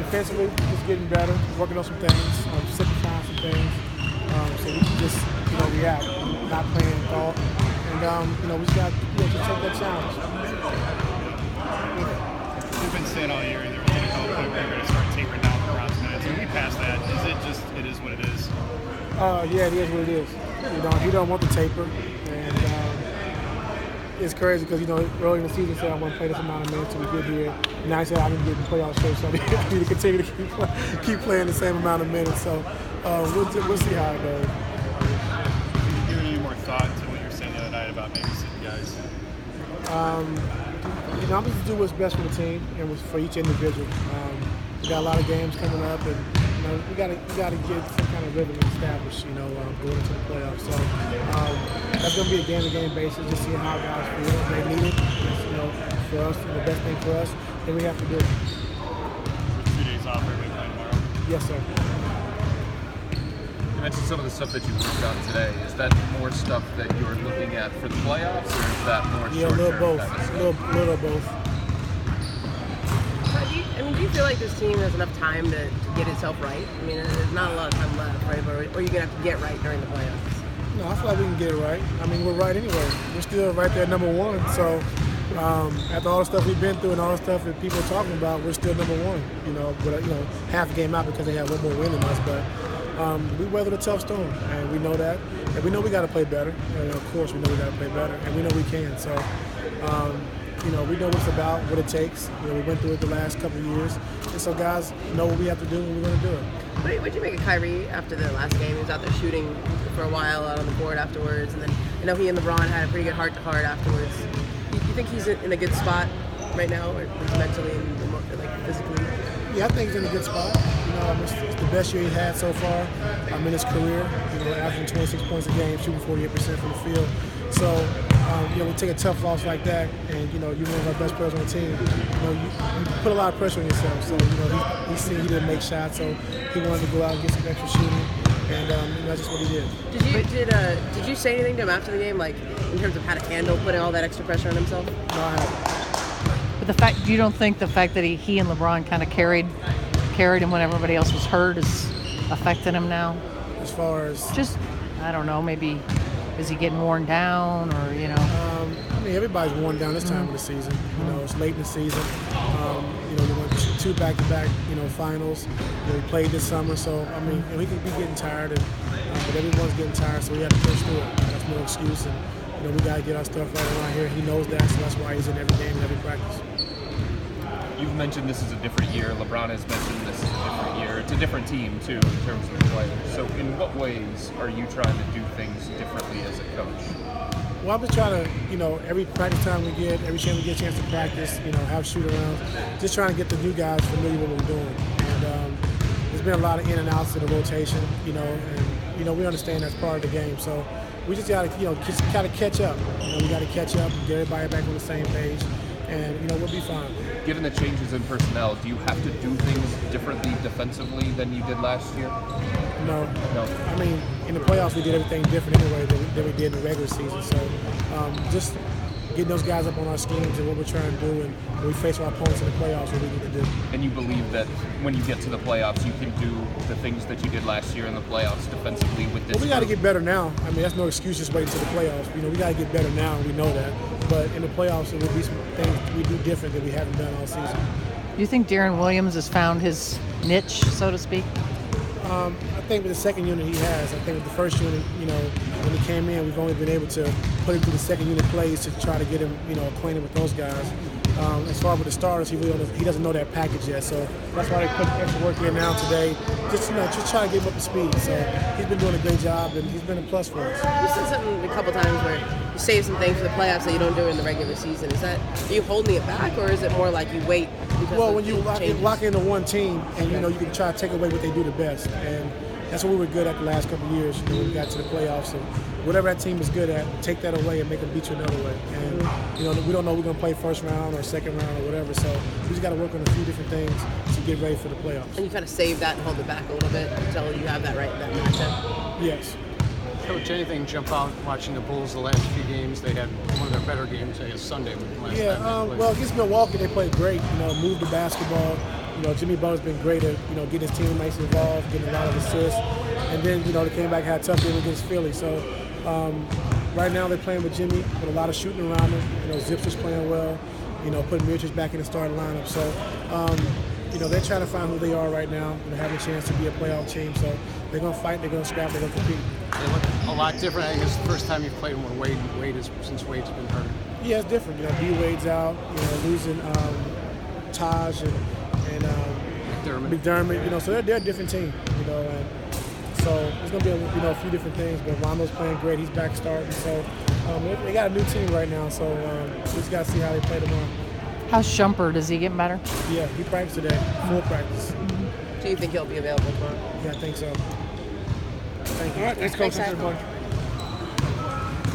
defensively, just getting better, working on some things, simplifying some things, so we can just, react, not playing in thought. And, we just got to take that challenge. We've been saying all year that we're going to go play, we're going to start tapering down LeBron's minutes. Are we past that? It is what it is? Yeah, it is what it is. He don't want the taper. And it's crazy because, early in the season he said I want to play this amount of minutes until we get here. And now he said I need to get in the playoff shape, so I need to continue to keep playing the same amount of minutes. So we'll see how it goes. Did you give any more thought to what you were saying the other night about maybe sitting guys? I'm just do what's best for the team and for each individual. We got a lot of games coming up, and we got to get some kind of rhythm established. Going into the playoffs. So that's going to be a game-to-game basis, just seeing how guys feel. If they need it, for us, the best thing for us, then we have to do it. 2 days off, are we playing tomorrow? Yes, sir. You mentioned some of the stuff that you worked on today. Is that more stuff that you're looking at for the playoffs, or is that more short-term? A little both. Little of both. Do you feel like this team has enough time to get itself right? I mean, there's not a lot of time left, right? Or you're going to have to get right during the playoffs? No, I feel like we can get it right. I mean, we're right anyway. We're still right there, number one. So after all the stuff we've been through and all the stuff that people are talking about, we're still number one. But half a game out because they have one more win than us. But we weathered a tough storm, and we know that. And we know we got to play better. And of course, we know we got to play better, and we know we can. So. We know what it's about, what it takes. We went through it the last couple of years. And so guys know what we have to do and we're going to do it. What did you make of Kyrie after the last game? He was out there shooting for a while out on the court afterwards. And then he and LeBron had a pretty good heart-to-heart afterwards. Do you think he's in a good spot right now, or mentally and physically? Yeah, I think he's in a good spot. It's the best year he had so far in his career. Averaging 26 points a game, shooting 48% from the field. So, we take a tough loss like that, and you're one of our best players on the team. You put a lot of pressure on yourself. So, he seen he didn't make shots, so he wanted to go out and get some extra shooting, and that's just what he did. Did you say anything to him after the game, like in terms of how to handle putting all that extra pressure on himself? No, I haven't. But you don't think the fact that he and LeBron kind of carried him when everybody else was hurt is affecting him now? As far as just, I don't know, maybe. Is he getting worn down, or everybody's worn down this time of the season. It's late in the season. We went 2 back-to-back, finals. We played this summer, so we could be getting tired, but everyone's getting tired, so we have to push through it. That's no excuse, and we got to get our stuff right around here. He knows that, so that's why he's in every game and every practice. You've mentioned this is a different year. LeBron has mentioned this is a different year. It's a different team, too, in terms of the players. So in what ways are you trying to do things differently as a coach? Well, I'm just trying to, every practice time we get, every chance we get a chance to practice, have shoot-arounds, just trying to get the new guys familiar with what we're doing. And there's been a lot of in and outs of the rotation, and, we understand that's part of the game. So we just got to, just kind of catch up. We got to catch up and get everybody back on the same page. And, we'll be fine. Given the changes in personnel, do you have to do things differently defensively than you did last year? No. In the playoffs, we did everything different anyway than we did in the regular season. So just getting those guys up on our schemes and what we're trying to do, and when we face our opponents in the playoffs, what we need to do. And you believe that when you get to the playoffs, you can do the things that you did last year in the playoffs defensively with this? Well, we got to get better now. That's no excuse just waiting until the playoffs. We got to get better now, and we know that. But in the playoffs, there will be some things we do different that we haven't done all season. Do you think Deron Williams has found his niche, so to speak? I think with the second unit he has. I think with the first unit, when he came in, we've only been able to put him through the second unit plays to try to get him, acquainted with those guys. As far as with the starters, he doesn't know that package yet. So that's why they put extra work in now today, just try to get him up to speed. So he's been doing a great job, and he's been a plus for us. You said something a couple times where you save some things for the playoffs that you don't do in the regular season. Are you holding it back, or is it more like you wait? Well, when you lock into one team, and you can try to take away what they do the best, and that's what we were good at the last couple of years. When we got to the playoffs, and whatever that team is good at, take that away and make them beat you another way. And we don't know we're going to play first round or second round or whatever. So we just got to work on a few different things to get ready for the playoffs. And you kind of save that and hold it back a little bit until you have that matchup. Yes. Coach, anything jump out watching the Bulls the last few games? They had one of their better games, I guess, Sunday. Well, against Milwaukee, they played great. Moved the basketball, Jimmy Butler's been great at, getting his teammates involved, getting a lot of assists. And then, they came back, had a tough game against Philly. So right now they're playing with Jimmy with a lot of shooting around him. Zips is playing well, putting Miritich back in the starting lineup. So, they're trying to find who they are right now and having a chance to be a playoff team. So they're going to fight, they're going to scrap, they're going to compete. They look a lot different. I think it's the first time you've played them with since Wade's been hurt. Yeah, it's different. D Wade's out, losing Taj and McDermott. So they're a different team, and so it's going to be a few different things. But Rondo's playing great. He's back starting. So they got a new team right now. So we just got to see how they play tomorrow. How's Shumpert? Is he getting better? Yeah, he practiced today, full practice. Do you think he'll be available tomorrow? Yeah, I think so. Thank you. All right, thanks, Coach. Thanks, Adam.